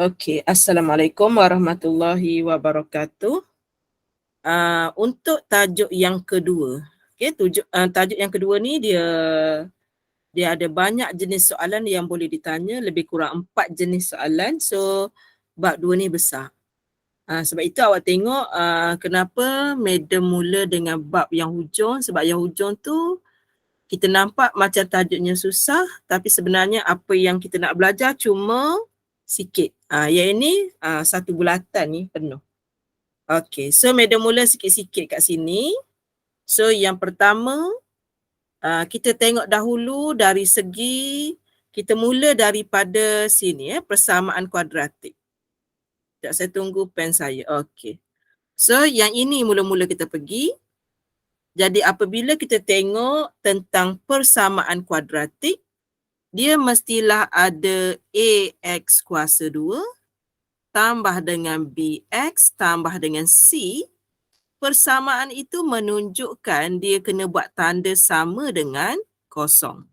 Okey, Assalamualaikum warahmatullahi wabarakatuh. Untuk tajuk yang kedua, tajuk yang kedua ni dia ada banyak jenis soalan yang boleh ditanya, lebih kurang 4 jenis soalan. So, bab 2 ni besar. Sebab itu awak tengok kenapa madam mula dengan bab yang hujung, sebab yang hujung tu kita nampak macam tajuknya susah, tapi sebenarnya apa yang kita nak belajar cuma sikit. Yang ini satu bulatan ni penuh. Okey, so madam mula sikit-sikit kat sini. So yang pertama, kita tengok dahulu dari segi, kita mula daripada sini persamaan kuadratik. Sekejap saya tunggu pen saya. Okey. So yang ini mula-mula kita pergi. Jadi apabila kita tengok tentang persamaan kuadratik, dia mestilah ada AX kuasa 2 tambah dengan BX tambah dengan C. Persamaan itu menunjukkan dia kena buat tanda sama dengan kosong.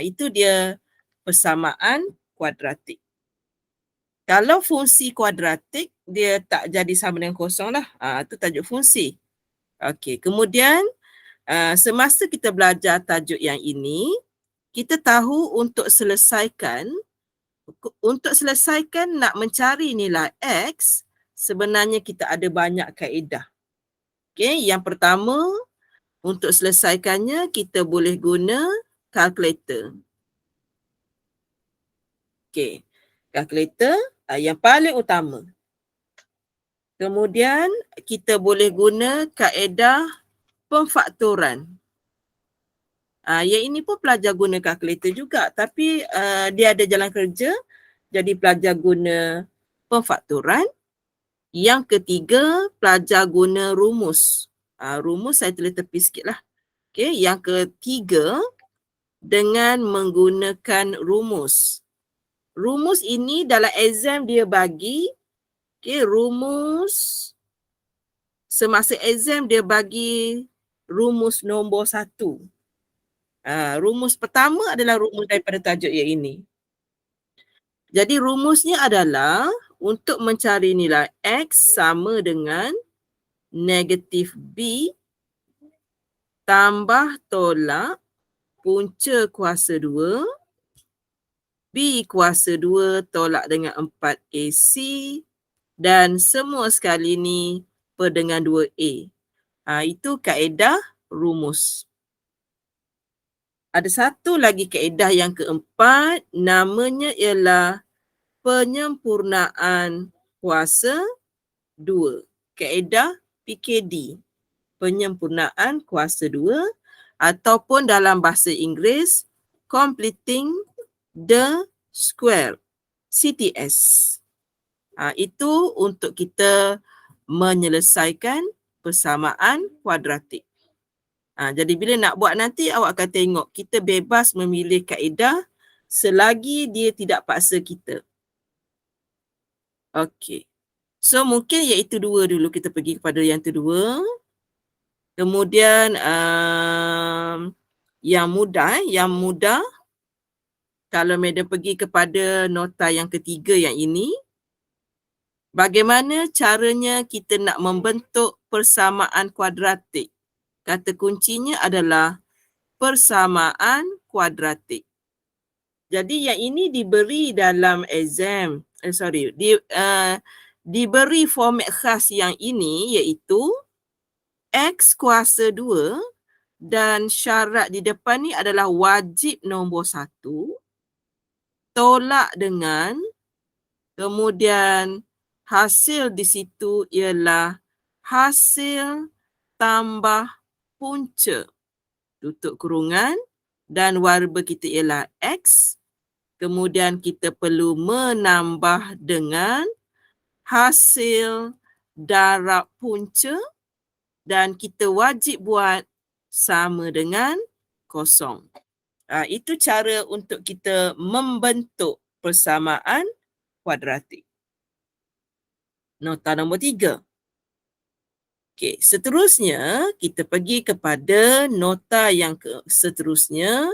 Itu dia persamaan kuadratik. Kalau fungsi kuadratik, dia tak jadi sama dengan kosong lah. Itu tajuk fungsi. Okey, kemudian semasa kita belajar tajuk yang ini, kita tahu untuk selesaikan nak mencari nilai X, sebenarnya kita ada banyak kaedah. Okey, yang pertama, untuk selesaikannya kita boleh guna kalkulator. Okey, kalkulator yang paling utama. Kemudian kita boleh guna kaedah pemfaktoran. Yang ini pun pelajar guna kalkulator juga, tapi dia ada jalan kerja, jadi pelajar guna pemfaktoran. Yang ketiga, pelajar guna rumus. Rumus saya tulis tepi sikit lah. Okay. Yang ketiga, dengan menggunakan rumus. Rumus ini dalam exam dia bagi, rumus, semasa exam dia bagi rumus nombor 1. Rumus pertama adalah rumus daripada tajuk yang ini. Jadi rumusnya adalah untuk mencari nilai X sama dengan negatif B tambah tolak punca kuasa 2, B kuasa 2 tolak dengan 4AC dan semua sekali ni per dengan 2A. Itu kaedah rumus. Ada satu lagi kaedah yang keempat, namanya ialah penyempurnaan kuasa 2. Kaedah PKD, penyempurnaan kuasa 2 ataupun dalam bahasa Inggeris, completing the square, CTS. Itu untuk kita menyelesaikan persamaan kuadratik. Jadi bila nak buat nanti awak akan tengok kita bebas memilih kaedah selagi dia tidak paksa kita. Okey. So mungkin iaitu 2 dulu, kita pergi kepada yang kedua. Kemudian yang mudah kalau madam pergi kepada nota yang ketiga yang ini, bagaimana caranya kita nak membentuk persamaan kuadratik? Kata kuncinya adalah persamaan kuadratik. Jadi yang ini diberi dalam exam, diberi format khas yang ini iaitu X kuasa 2 dan syarat di depan ni adalah wajib nombor 1, tolak dengan, kemudian hasil di situ ialah hasil tambah punca, tutup kurungan, dan variabel kita ialah X. Kemudian kita perlu menambah dengan hasil darab punca dan kita wajib buat sama dengan kosong. Itu cara untuk kita membentuk persamaan kuadratik. Nota nombor 3. Okey, seterusnya kita pergi kepada nota yang seterusnya,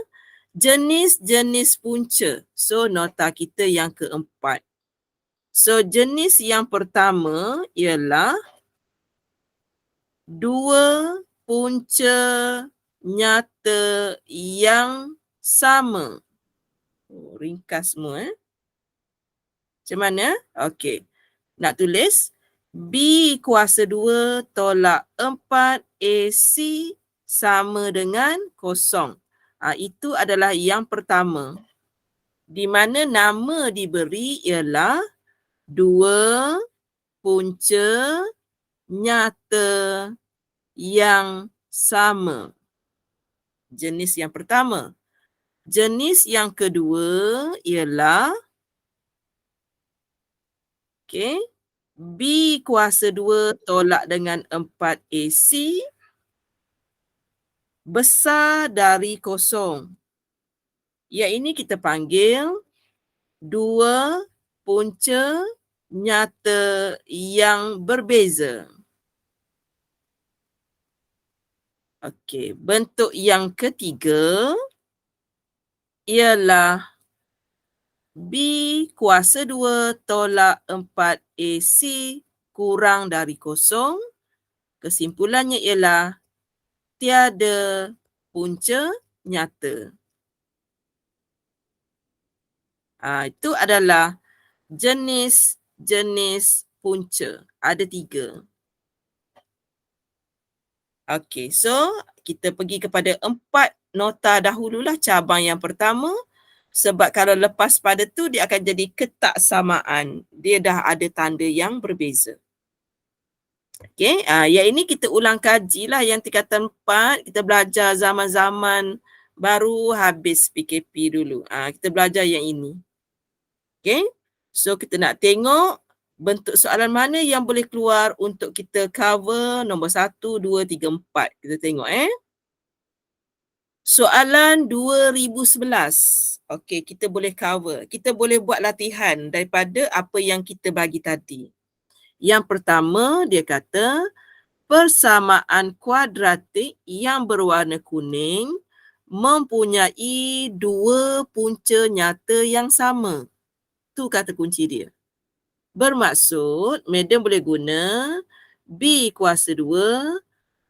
jenis-jenis punca. So nota kita yang keempat. So jenis yang pertama ialah dua punca nyata yang sama. Oh, ringkas semua Macam mana? Okey. Nak tulis B kuasa 2 tolak 4 AC sama dengan kosong. Itu adalah yang pertama. Di mana nama diberi ialah dua punca nyata yang sama. Jenis yang pertama. Jenis yang kedua ialah B kuasa 2 tolak dengan 4 AC besar dari kosong. Yang ini kita panggil dua punca nyata yang berbeza. Okey, bentuk yang ketiga ialah B kuasa 2 tolak 4 AC kurang dari kosong. Kesimpulannya ialah tiada punca nyata. Itu adalah jenis-jenis punca. Ada 3. Okey, so kita pergi kepada 4 nota dahululah cabang yang pertama. Sebab kalau lepas pada tu dia akan jadi ketaksamaan. Dia dah ada tanda yang berbeza. Okey, yang ini kita ulang kajilah yang tingkatan 4. Kita belajar zaman-zaman baru habis PKP dulu. Kita belajar yang ini. Okey, so kita nak tengok bentuk soalan mana yang boleh keluar untuk kita cover nombor 1, 2, 3, 4. Kita tengok Soalan 2011. Okey, kita boleh cover. Kita boleh buat latihan daripada apa yang kita bagi tadi. Yang pertama, dia kata persamaan kuadratik yang berwarna kuning mempunyai dua punca nyata yang sama. Tu kata kunci dia. Bermaksud, madam boleh guna B kuasa 2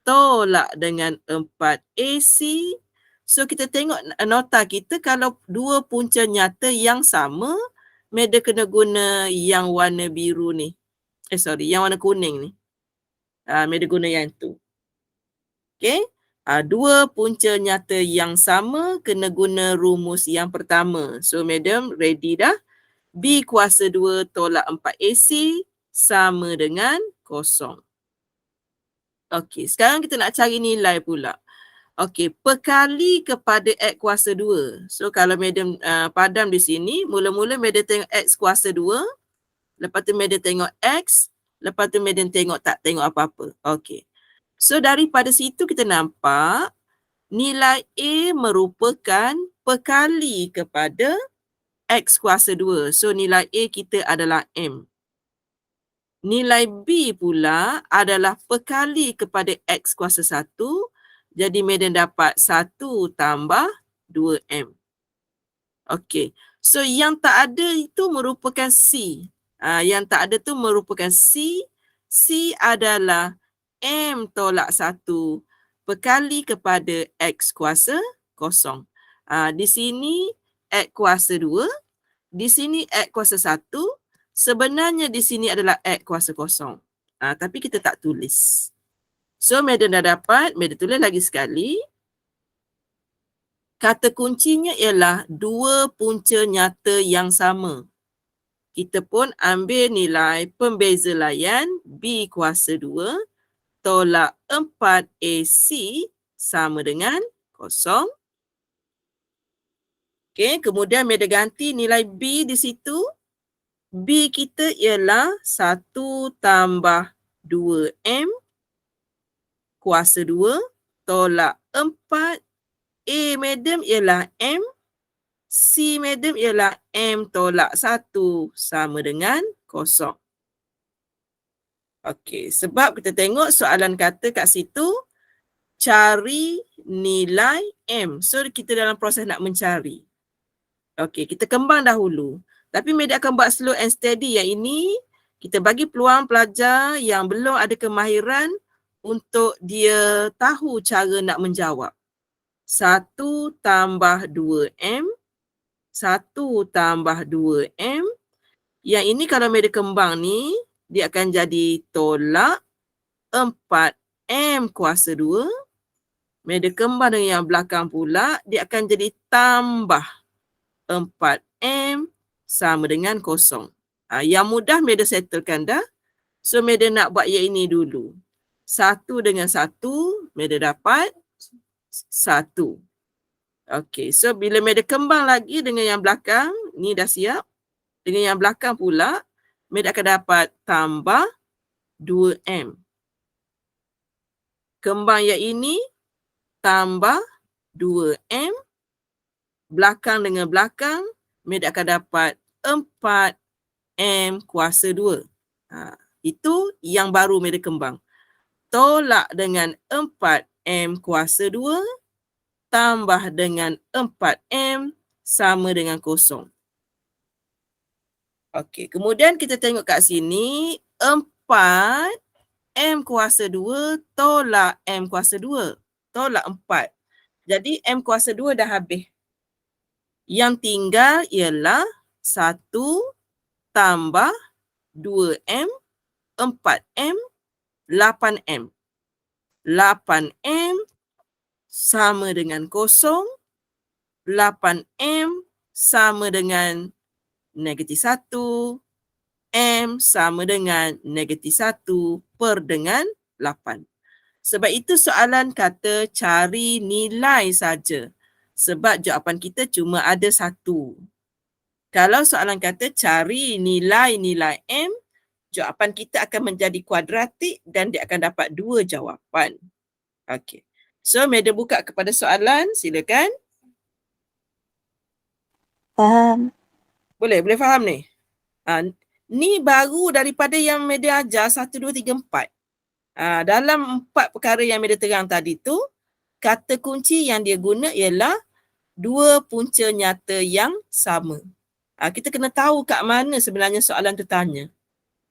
tolak dengan 4 AC. So kita tengok nota kita, kalau dua punca nyata yang sama, madam kena guna yang warna biru ni. Yang warna kuning ni. Madam guna yang tu. Okay. Dua punca nyata yang sama kena guna rumus yang pertama. So madam ready dah. B kuasa 2 tolak 4 AC sama dengan kosong. Okey, sekarang kita nak cari nilai pula. Okey, perkali kepada X kuasa 2. So kalau madam padam di sini, mula-mula madam tengok X kuasa 2. Lepas tu madam tengok X. Lepas tu madam tengok tak tengok apa-apa. Okey. So daripada situ kita nampak nilai A merupakan perkali kepada X kuasa 2. So nilai A kita adalah M. Nilai B pula adalah perkali kepada X kuasa 1. Jadi madam dapat 1 tambah 2M. Okey. So yang tak ada itu merupakan C. Yang tak ada tu merupakan C. C adalah M tolak 1 perkali kepada X kuasa 0. Di sini X kuasa 2. Di sini X kuasa 1. Sebenarnya di sini adalah X kuasa 0. Tapi kita tak tulis. So, madam dah dapat. Madam tulis lagi sekali. Kata kuncinya ialah dua punca nyata yang sama. Kita pun ambil nilai pembeza layan B kuasa 2 tolak 4 AC sama dengan 0. Okay, kemudian madam ganti nilai B di situ. B kita ialah 1 tambah 2M kuasa 2 tolak 4. A madam ialah M. C madam ialah M tolak 1 sama dengan 0. Okey, sebab kita tengok soalan kata kat situ, cari nilai M. So, kita dalam proses nak mencari. Okey, kita kembang dahulu. Tapi Medi akan buat slow and steady. Yang ini, kita bagi peluang pelajar yang belum ada kemahiran untuk dia tahu cara nak menjawab. 1 tambah 2M, 1 tambah 2M. Yang ini kalau Medi kembang ni, dia akan jadi tolak 4M kuasa 2. Medi kembang dengan yang belakang pula, dia akan jadi tambah 4M sama dengan kosong. Yang mudah Medi settlekan dah. So, Medi nak buat yang ini dulu. 1 dengan 1, Medi dapat 1. Okey, so bila Medi kembang lagi dengan yang belakang, ni dah siap. Dengan yang belakang pula, Medi akan dapat tambah 2M. Kembang yang ini, tambah 2M. Belakang dengan belakang, Medi akan dapat 4M kuasa 2. Itu yang baru Medi kembang. Tolak dengan 4M kuasa 2 tambah dengan 4M sama dengan kosong. Okey, kemudian kita tengok kat sini, 4M kuasa 2 tolak M kuasa 2. Tolak 4. Jadi M kuasa 2 dah habis. Yang tinggal ialah 1 tambah 2M, 4M, 8M. 8M sama dengan kosong. 8M sama dengan negatif 1. M sama dengan negatif 1 per dengan 8. Sebab itu soalan kata cari nilai saja. Sebab jawapan kita cuma ada 1. Kalau soalan kata cari nilai-nilai M, jawapan kita akan menjadi kuadratik dan dia akan dapat 2 jawapan. Okey. So, Medi buka kepada soalan. Silakan. Faham. Boleh faham ni? Ni baru daripada yang Medi ajar 1, 2, 3, 4. Dalam 4 perkara yang Medi terang tadi tu, kata kunci yang dia guna ialah 2 punca nyata yang sama. Kita kena tahu kat mana sebenarnya soalan tu tanya.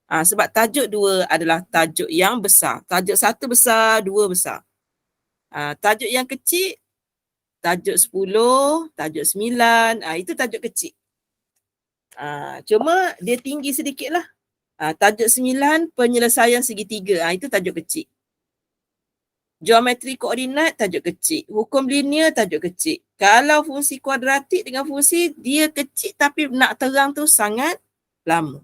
Sebab tajuk 2 adalah tajuk yang besar. Tajuk 1 besar, 2 besar. Tajuk yang kecil, tajuk 10, tajuk 9, itu tajuk kecil. Cuma dia tinggi sedikit lah. Tajuk 9, penyelesaian segitiga, itu tajuk kecil. Geometri koordinat, tajuk kecil. Hukum linear, tajuk kecil. Kalau fungsi kuadratik dengan fungsi, dia kecil tapi nak terang tu sangat lama.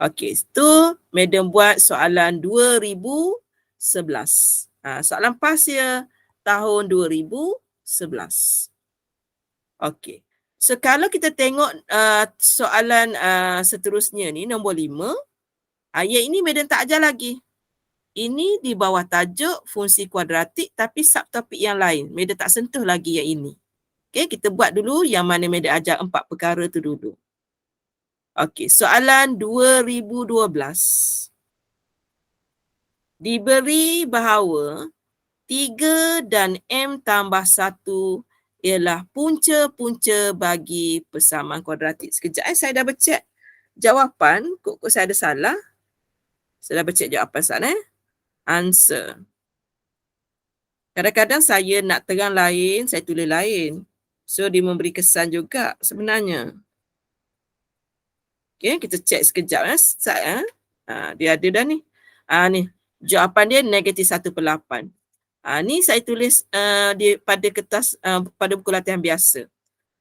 Okey, itu Madam buat soalan 2011. Soalan PAS ya tahun 2011. Okey. So kalau kita tengok soalan seterusnya ni nombor 5, yang ini Madam tak ajar lagi. Ini di bawah tajuk fungsi kuadratik tapi subtopik yang lain. Madam tak sentuh lagi yang ini. Okey, kita buat dulu yang mana Madam ajar 4 perkara tu dulu. Okey, soalan 2012. Diberi bahawa 3 dan M tambah 1 ialah punca-punca bagi persamaan kuadratik. Sekejap, saya dah becek jawapan. Kok saya ada salah. Saya dah becek jawapan sana. Answer. Kadang-kadang saya nak terang lain, saya tulis lain. So, dia memberi kesan juga sebenarnya. Okay, kita cek sekejap. Dia ada dah ni. Ni, jawapan dia negatif 1/8. Ni saya tulis dia pada kertas, pada buku latihan biasa.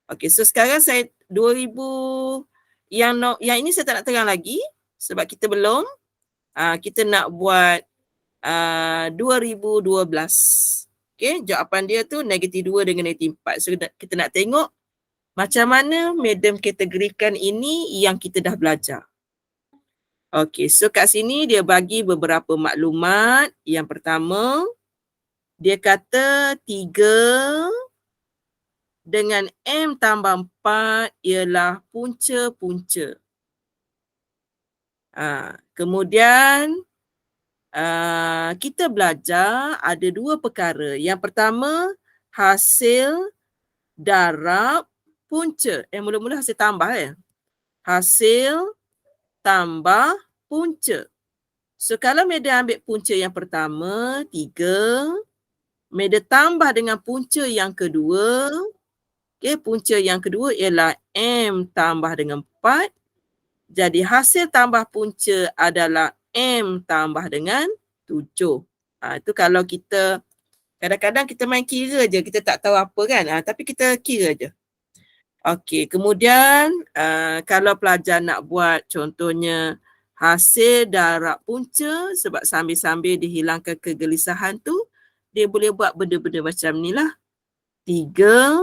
Okay, so sekarang saya 2000, yang ini saya tak nak terang lagi sebab kita belum. Kita nak buat 2012. Okay, jawapan dia tu negatif 2 dengan negatif 4. So kita nak tengok macam mana Madam kategorikan ini yang kita dah belajar. Okay, so kat sini dia bagi beberapa maklumat. Yang pertama, dia kata 3 dengan M tambah 4 ialah punca-punca. Kemudian kita belajar ada dua perkara. Yang pertama, hasil darab punca. Mula-mula hasil tambah ya. Hasil tambah punca. So kalau Maida ambil punca yang pertama, 3. Maida tambah dengan punca yang kedua. Okay, punca yang kedua ialah M tambah dengan 4. Jadi hasil tambah punca adalah M tambah dengan 7. Itu kalau kita, kadang-kadang kita main kira je, kita tak tahu apa kan. Tapi kita kira je. Okey, kemudian kalau pelajar nak buat contohnya hasil darab punca, sebab sambil-sambil dihilangkan kegelisahan tu, dia boleh buat benda-benda macam ni lah. 3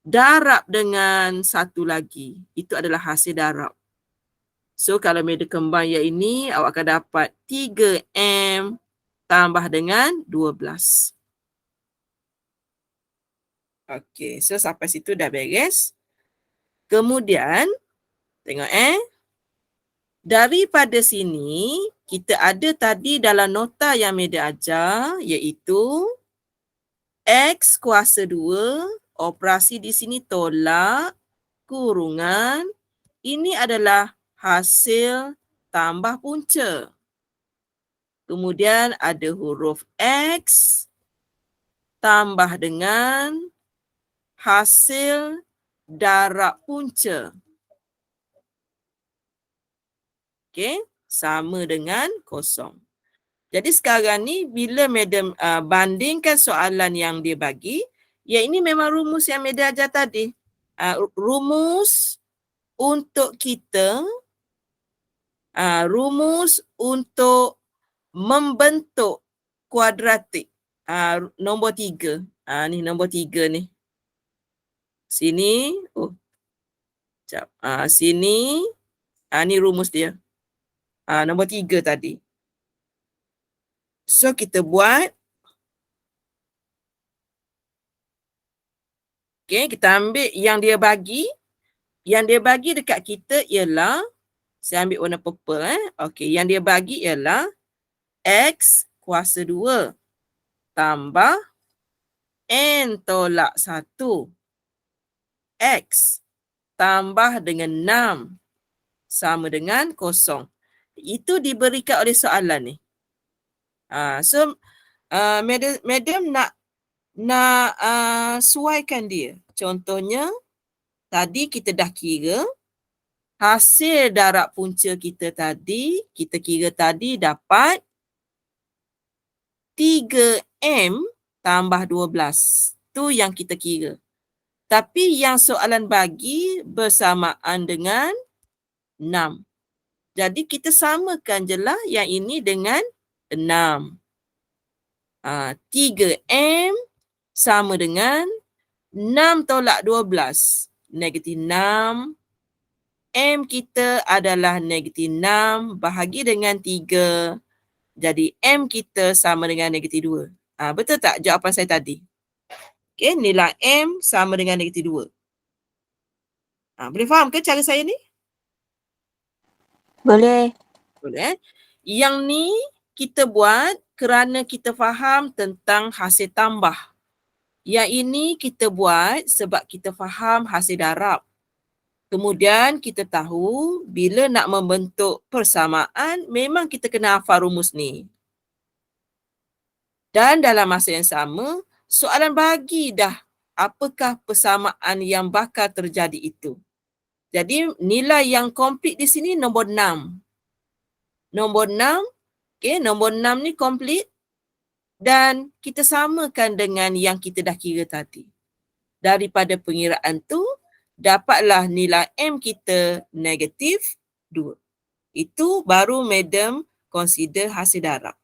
darab dengan 1 lagi. Itu adalah hasil darab. So kalau Maida kembang yang ini, awak akan dapat 3M tambah dengan 12. Okey, so sampai situ dah beres. Kemudian, tengok daripada sini, kita ada tadi dalam nota yang Maida ajar, iaitu X kuasa 2, operasi di sini tolak, kurungan. Ini adalah hasil tambah punca. Kemudian ada huruf X tambah dengan hasil darab punca. Okey, sama dengan kosong. Jadi sekarang ni bila Madam bandingkan soalan yang dia bagi, yang ini memang rumus yang Madam ajar tadi. Rumus untuk kita, rumus untuk membentuk kuadratik. Nombor 3. Ni nombor 3 ni. Sini, sekejap. Sini, ni rumus dia. Nombor 3 tadi. So kita buat. Okay, kita ambil yang dia bagi. Yang dia bagi dekat kita ialah, saya ambil warna purple. Okay, yang dia bagi ialah X kuasa 2 tambah N tolak 1. X tambah dengan 6 sama dengan kosong. Itu diberikan oleh soalan ni. So, Madam nak suaikan dia. Contohnya, tadi kita dah kira hasil darab punca kita tadi, kita kira tadi dapat 3M tambah 12. Tu yang kita kira. Tapi yang soalan bagi bersamaan dengan 6. Jadi kita samakan je lah yang ini dengan 6. 3M sama dengan 6 tolak 12. Negatif 6. M kita adalah negatif 6 bahagi dengan 3. Jadi M kita sama dengan negatif 2. Betul tak jawapan saya tadi? Okay, nilai M sama dengan negatif 2. Boleh faham ke cara saya ni? Boleh. Boleh. Yang ni kita buat kerana kita faham tentang hasil tambah. Yang ini kita buat sebab kita faham hasil darab. Kemudian kita tahu bila nak membentuk persamaan, memang kita kena hafal rumus ni. Dan dalam masa yang sama, soalan bagi dah apakah persamaan yang bakal terjadi itu. Jadi nilai yang komplit di sini nombor 6. Nombor 6, okay, nombor 6 ni komplit dan kita samakan dengan yang kita dah kira tadi. Daripada pengiraan tu, dapatlah nilai M kita negatif 2. Itu baru Madam consider hasil darab.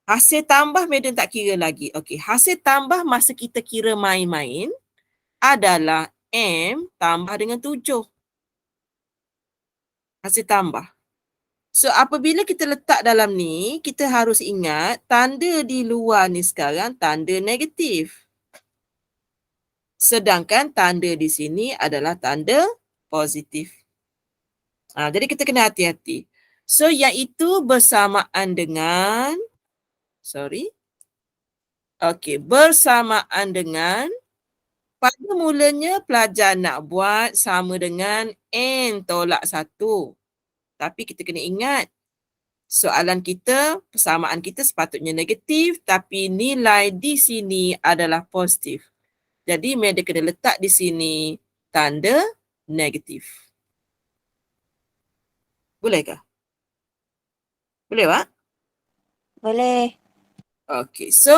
Hasil tambah Madam tak kira lagi. Okey, hasil tambah masa kita kira main-main adalah M tambah dengan 7. Hasil tambah. So apabila kita letak dalam ni, kita harus ingat tanda di luar ni sekarang tanda negatif. Sedangkan tanda di sini adalah tanda positif. Jadi kita kena hati-hati. So iaitu bersamaan dengan, bersamaan dengan, pada mulanya pelajar nak buat sama dengan N tolak 1. Tapi kita kena ingat, soalan kita, persamaan kita sepatutnya negatif tapi nilai di sini adalah positif. Jadi Meda kena letak di sini tanda negatif. Bolehkah? Boleh, Pak? Boleh. Okey, so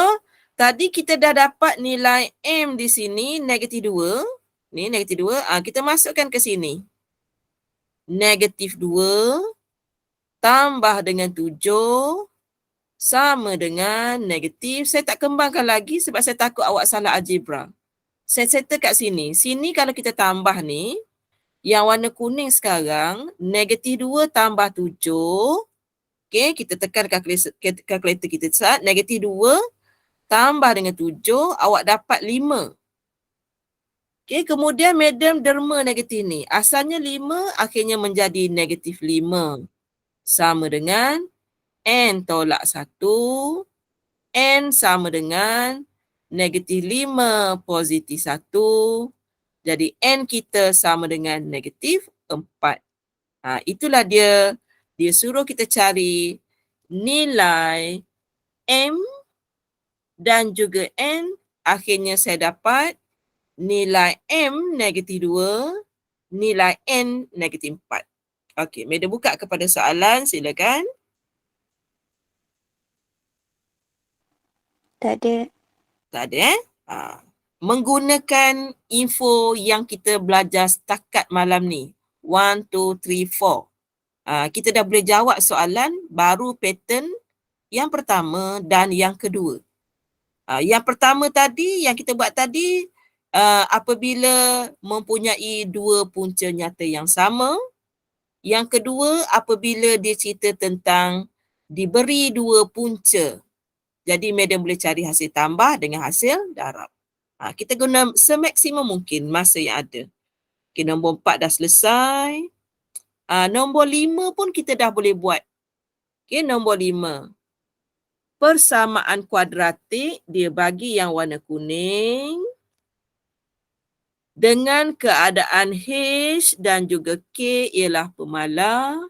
tadi kita dah dapat nilai M di sini negatif 2. Ni negatif 2. Kita masukkan ke sini. Negatif 2 tambah dengan 7 sama dengan negatif. Saya tak kembangkan lagi sebab saya takut awak salah algebra. Saya settle kat sini. Sini kalau kita tambah ni, yang warna kuning sekarang, negatif 2 tambah 7. Okay, kita tekan kalkulator kita saat. Negatif 2 tambah dengan 7, awak dapat 5. Okay, kemudian medium derma negatif ni. Asalnya 5, akhirnya menjadi negatif 5. Sama dengan N tolak 1. N sama dengan negatif 5 positif 1. Jadi N kita sama dengan negatif 4. Itulah dia. Dia suruh kita cari nilai M dan juga N. Akhirnya saya dapat nilai M negatif 2, nilai N negatif 4. Okey, Meda buka kepada soalan, silakan. Tak ada. Tak ada menggunakan info yang kita belajar setakat malam ni. 1, 2, 3, 4. Kita dah boleh jawab soalan baru pattern yang pertama dan yang kedua. Yang pertama tadi, yang kita buat tadi, apabila mempunyai dua punca nyata yang sama. Yang kedua, apabila dia cerita tentang diberi dua punca. Jadi Madam boleh cari hasil tambah dengan hasil darab. Kita guna semaksimum mungkin masa yang ada. Okay, nombor 4 dah selesai. Nombor 5 pun kita dah boleh buat. Okay, nombor 5. Persamaan kuadratik dia bagi yang warna kuning. Dengan keadaan H dan juga K ialah pemalar.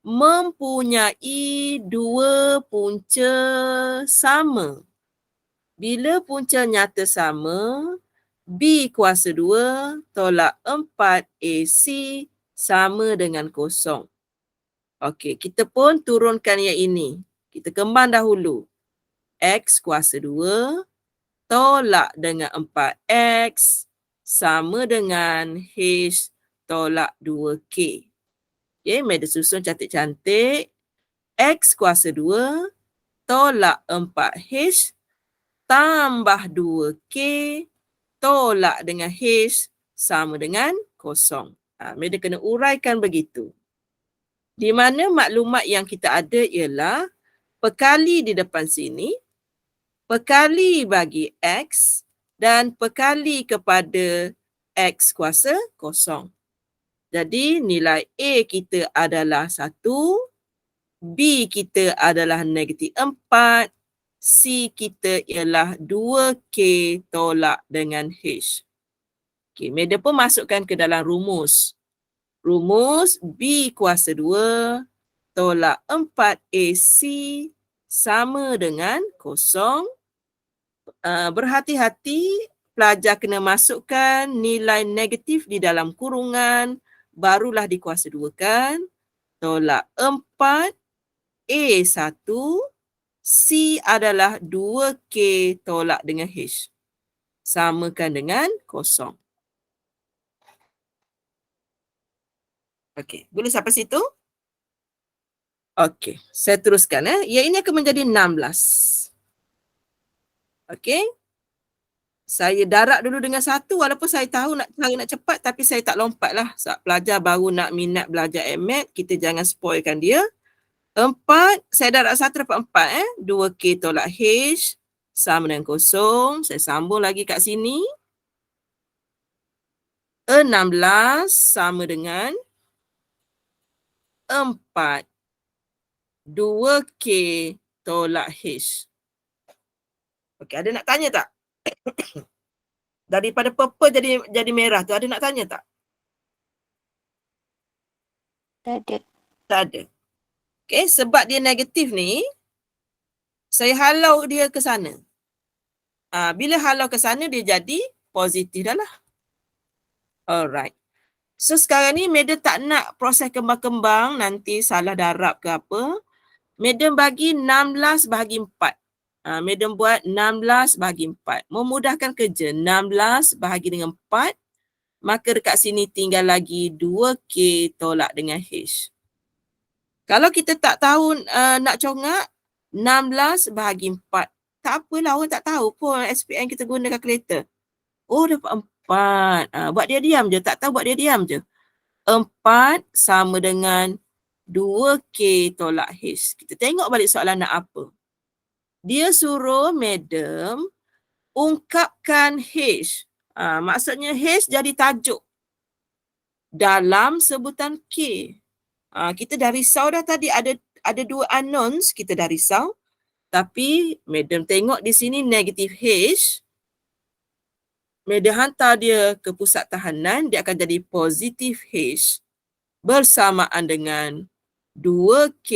Mempunyai dua punca sama. Bila punca nyata sama, B kuasa 2 tolak 4 AC sama dengan kosong. Okey, kita pun turunkan yang ini. Kita kembang dahulu. X kuasa 2 tolak dengan 4X sama dengan H tolak 2K. Okay, Meda susun cantik-cantik. X kuasa 2 tolak 4H tambah 2K tolak dengan H sama dengan kosong. Meda kena uraikan begitu. Di mana maklumat yang kita ada ialah perkali di depan sini, perkali bagi X dan perkali kepada X kuasa kosong. Jadi nilai A kita adalah 1, B kita adalah negatif 4, C kita ialah 2K tolak dengan H. Okay, Meda pun masukkan ke dalam rumus. Rumus B kuasa 2 tolak 4AC sama dengan kosong. Berhati-hati, pelajar kena masukkan nilai negatif di dalam kurungan, barulah dikuasa 2 kan. Tolak 4, A1, C adalah 2K tolak dengan H. Samakan dengan kosong. Okey, boleh sampai situ? Okey, saya teruskan. Yang ini akan menjadi 16. Okey. Saya darab dulu dengan 1 walaupun saya tahu cara nak cepat tapi saya tak lompat lah. Sebab pelajar baru nak minat belajar MAT, kita jangan spoilkan dia. 4, saya darab 1 dapat 4. 2K tolak H sama dengan kosong. Saya sambung lagi kat sini. 16 sama dengan 4 2K tolak H. Okey, ada nak tanya tak? Daripada purple jadi merah tu, ada nak tanya tak? Tak ada. Tak ada. Okey, sebab dia negatif ni, saya halau dia ke sana. Bila halau ke sana, dia jadi positif dah lah. Alright. So sekarang ni Madam tak nak proses kembang-kembang, nanti salah darab ke apa. Madam bagi 16 bahagi 4. Madam buat 16 bahagi 4. Memudahkan kerja. 16 bahagi dengan 4. Maka dekat sini tinggal lagi 2K tolak dengan H. Kalau kita tak tahu nak congak, 16 bahagi 4. Tak apalah, orang tak tahu pun SPM kita guna kalkulator. Oh, dapat 4. Buat dia diam je. Tak tahu buat dia diam je. 4 sama dengan 2K tolak H. Kita tengok balik soalan nak apa. Dia suruh Madam ungkapkan H. Maksudnya H jadi tajuk dalam sebutan K. Kita dah risau dah tadi ada 2 unknowns, kita dah risau. Tapi Madam tengok di sini negatif H. Madam hantar dia ke pusat tahanan, dia akan jadi positif H bersamaan dengan 2K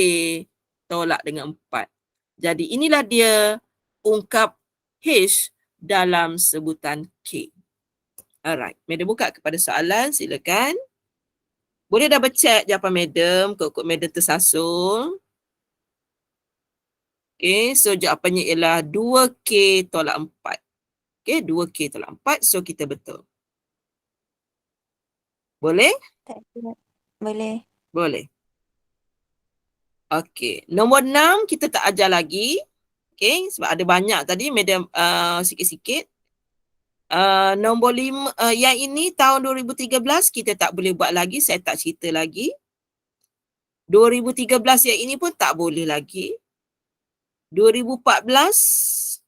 tolak dengan 4. Jadi inilah dia ungkap H dalam sebutan K. Alright, Madam buka kepada soalan, silakan. Boleh double check jawapan Madam, kod-kod Madam tersasul. Okay, so jawapannya ialah 2K tolak 4. Okay, 2K tolak 4, so kita betul. Boleh? Tak ada. Boleh. Boleh. Okay, nombor 6 kita tak ajar lagi. Okay, sebab ada banyak tadi, Madam sikit-sikit. Nombor 5, yang ini tahun 2013 kita tak boleh buat lagi, saya tak cerita lagi. 2013 yang ini pun tak boleh lagi. 2014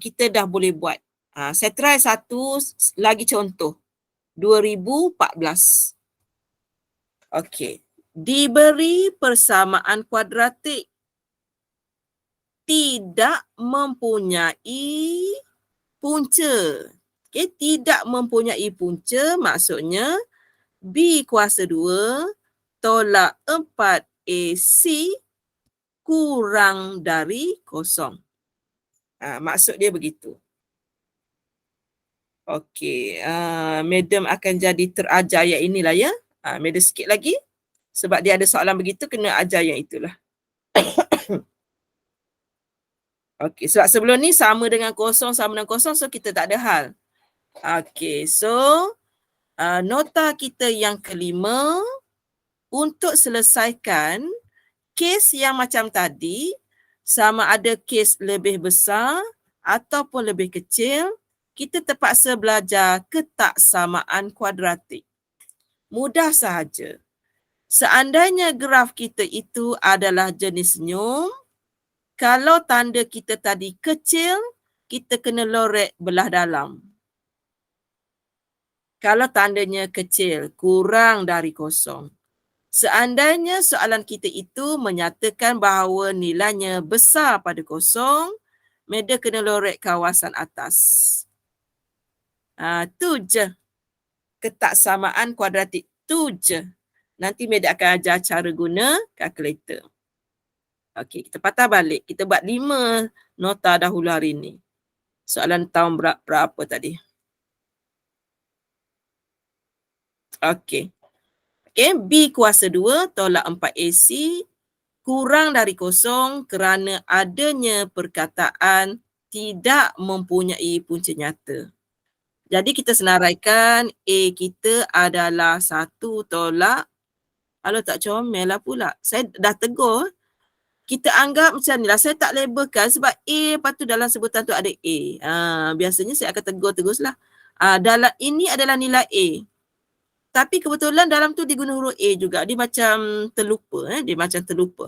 kita dah boleh buat. Saya try satu lagi contoh. 2014. Okey. Diberi persamaan kuadratik tidak mempunyai punca. Okey, tidak mempunyai punca maksudnya B kuasa 2 tolak 4AC kurang dari kosong. Maksud dia begitu. Okey, Madam akan jadi terajar yang inilah ya. Madam sikit lagi. Sebab dia ada soalan begitu, kena ajar yang itulah. Okey, sebab sebelum ni sama dengan kosong, so kita tak ada hal. Okey, so nota kita yang kelima, untuk selesaikan kes yang macam tadi, sama ada kes lebih besar ataupun lebih kecil, kita terpaksa belajar ketaksamaan kuadratik. Mudah sahaja. Seandainya graf kita itu adalah jenis nyum, kalau tanda kita tadi kecil, kita kena lorek belah dalam. Kalau tandanya kecil, kurang dari kosong. Seandainya soalan kita itu menyatakan bahawa nilainya besar pada kosong, Madam kena lorek kawasan atas. Tu je. Ketaksamaan kuadratik. Tu je. Nanti Madam akan ajar cara guna kalkulator. Okey, kita patah balik. Kita buat 5 nota dahulu hari ini. Soalan tahun berapa tadi? Okey. Okay, B kuasa 2 tolak 4AC kurang dari kosong kerana adanya perkataan tidak mempunyai punca nyata. Jadi kita senaraikan A kita adalah 1 tolak, kalau tak comel lah pula. Saya dah tegur. Kita anggap macam ni lah, saya tak labelkan sebab A lepas tu dalam sebutan tu ada A. Biasanya saya akan tegur teruslah. Dalam ini adalah nilai A. Tapi kebetulan dalam tu diguna huruf A juga. Dia macam terlupa. Dia macam terlupa.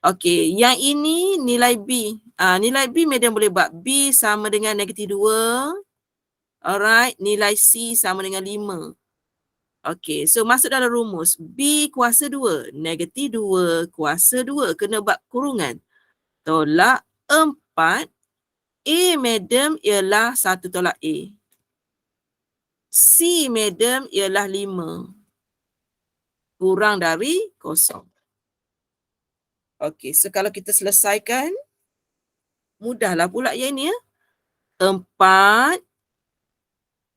Okey, yang ini nilai B. Nilai B Madam boleh buat. B sama dengan -2. Alright, nilai C sama dengan 5. Okey, so masuk dalam rumus. B kuasa 2, negatif 2 kuasa 2. Kena buat kurungan. Tolak 4. A madam ialah 1 tolak A. C madam ialah 5. Kurang dari 0. Okey, so kalau kita selesaikan, mudahlah pula yang ini ya. 4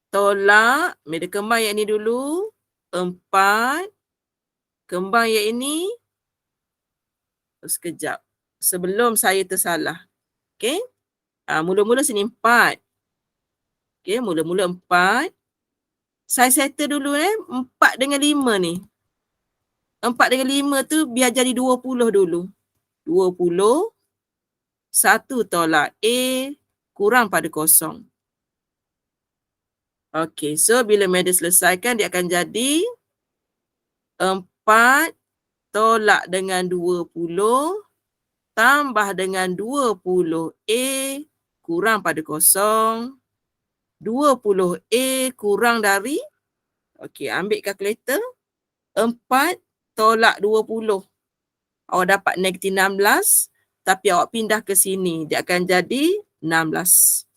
tolak, media kembang yang ini dulu. 4 kembang yang ini. Sekejap. Sebelum saya tersalah. Okey. Mula-mula sini 4. Okey, mula-mula 4. Saya settle dulu 4 dengan 5 ni. 4 dengan 5 tu biar jadi 20 dulu. 20. 1 tolak A kurang pada 0. Okey, so bila media selesaikan dia akan jadi 4 tolak dengan 20 tambah dengan 20 A kurang pada 0. 20 A kurang dari, okey, ambil kalkulator. 4 tolak 20. Awak dapat negatif 16. Tapi awak pindah ke sini. Dia akan jadi 16.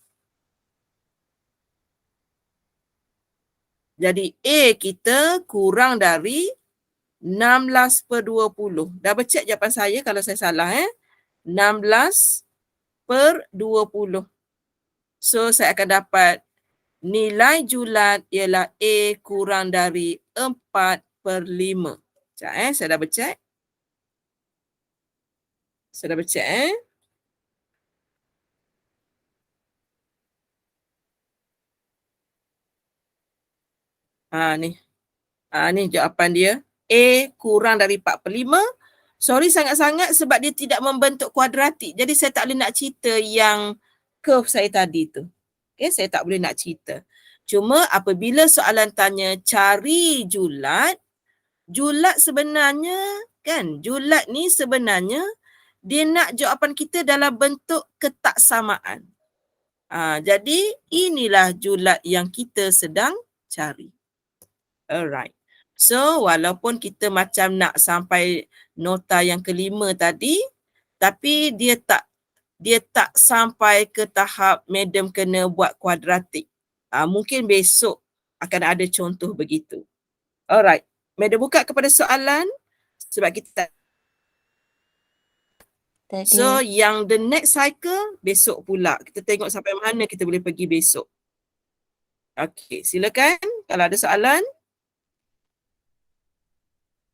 Jadi A kita kurang dari 16/20. Dah bercek jawapan saya kalau saya salah 16/20. So saya akan dapat nilai julat ialah A kurang dari 4/5. Sekejap saya dah bercek. Saya dah bercek ni. Ni jawapan dia. A kurang dari 4/5. Sorry sangat-sangat sebab dia tidak membentuk kuadratik. Jadi saya tak boleh nak cerita yang curve saya tadi tu. Okay, saya tak boleh nak cerita. Cuma apabila soalan tanya cari julat, julat sebenarnya kan, julat ni sebenarnya dia nak jawapan kita dalam bentuk ketaksamaan. Jadi inilah julat yang kita sedang cari. Alright. So walaupun kita macam nak sampai nota yang kelima tadi, tapi dia tak sampai ke tahap madam kena buat kuadratik. Mungkin besok akan ada contoh begitu. Alright. Madam buka kepada soalan sebab kita Tak So ada. yang the next cycle besok pula. Kita tengok sampai mana kita boleh pergi besok. Okey, silakan kalau ada soalan.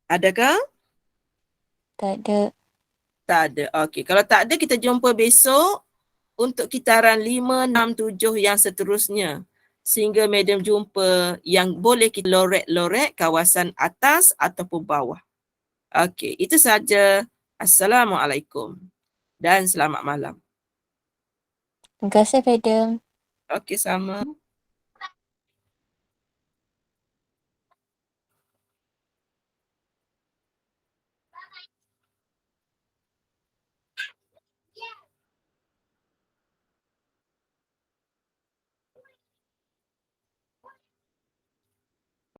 Adakah? Tak ada. Tak ada. Okey, kalau tak ada kita jumpa besok untuk kitaran 5, 6, 7 yang seterusnya. Sehingga madam jumpa yang boleh kita lorek-lorek kawasan atas ataupun bawah. Okey, itu saja. Assalamualaikum dan selamat malam. Terima kasih, madam. Okey, sama.